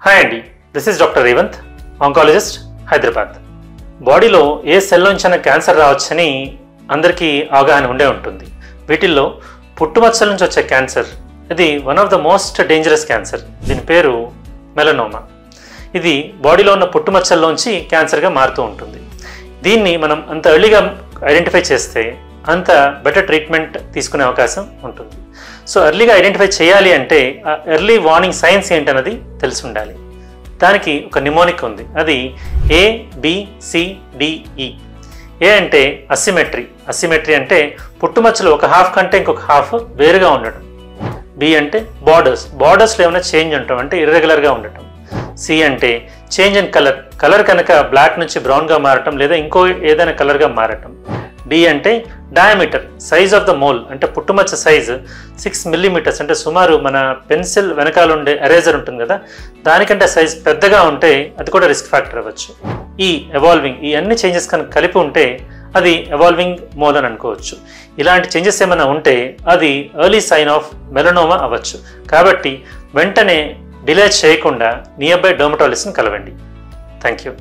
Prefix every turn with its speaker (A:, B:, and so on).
A: Hi అండి, this is doctor Revanth, oncologist, Hyderabad. బాడీలో ఏ cell నుంచైనా క్యాన్సర్ రావచ్చని అందరికీ అవగాహన ఉండే ఉంటుంది. వీటిల్లో పుట్టుమచ్చల నుంచి వచ్చే క్యాన్సర్ ఇది one of the most dangerous cancer. దీని పేరు మెలనోమా. ఇది బాడీలో ఉన్న పుట్టుమచ్చల్లోంచి క్యాన్సర్గా మారుతూ ఉంటుంది. దీన్ని మనం అంత ఎర్లీగా ఐడెంటిఫై చేస్తే అంత బెటర్ ట్రీట్మెంట్ తీసుకునే అవకాశం ఉంటుంది. సో ఎర్లీగా ఐడెంటిఫై చేయాలి అంటే ఆ ఎర్లీ వార్నింగ్ సైన్స్ ఏంటన్నది తెలిసి ఉండాలి. దానికి ఒక నిమోనిక్ ఉంది, అది ABCDE. ఏ అంటే అసిమెట్రీ. అసిమెట్రీ అంటే పుట్టుమచ్చలు ఒక హాఫ్ కంటే ఇంకొక హాఫ్ వేరుగా ఉండటం. B అంటే బార్డర్స్లో ఏమైనా చేంజ్ ఉండటం, అంటే ఇర్రెగ్యులర్గా ఉండటం. C అంటే చేంజ్ ఇన్ కలర్ కనుక బ్లాక్ నుంచి బ్రౌన్గా మారటం లేదా ఇంకో ఏదైనా కలర్గా మారటం. D అంటే diameter, size of the mole, అంటే పుట్టుమచ్చ సైజు 6 millimeters, అంటే సుమారు మన పెన్సిల్ వెనకాల ఉండే ఎరేజర్ ఉంటుంది కదా, దానికంటే సైజ్ పెద్దగా ఉంటే అది కూడా రిస్క్ ఫ్యాక్టర్ అవ్వచ్చు. ఈ అన్ని చేంజెస్ కనుక కలిపి ఉంటే అది ఎవాల్వింగ్ మోల్ అని అనుకోవచ్చు. ఇలాంటి చేంజెస్ ఏమైనా ఉంటే అది ఎర్లీ సైన్ ఆఫ్ మెలనోమా అవ్వచ్చు. కాబట్టి వెంటనే డిలే చేయకుండా నియర్ బై డర్మటాలజిస్ట్ని కలవండి. Thank you.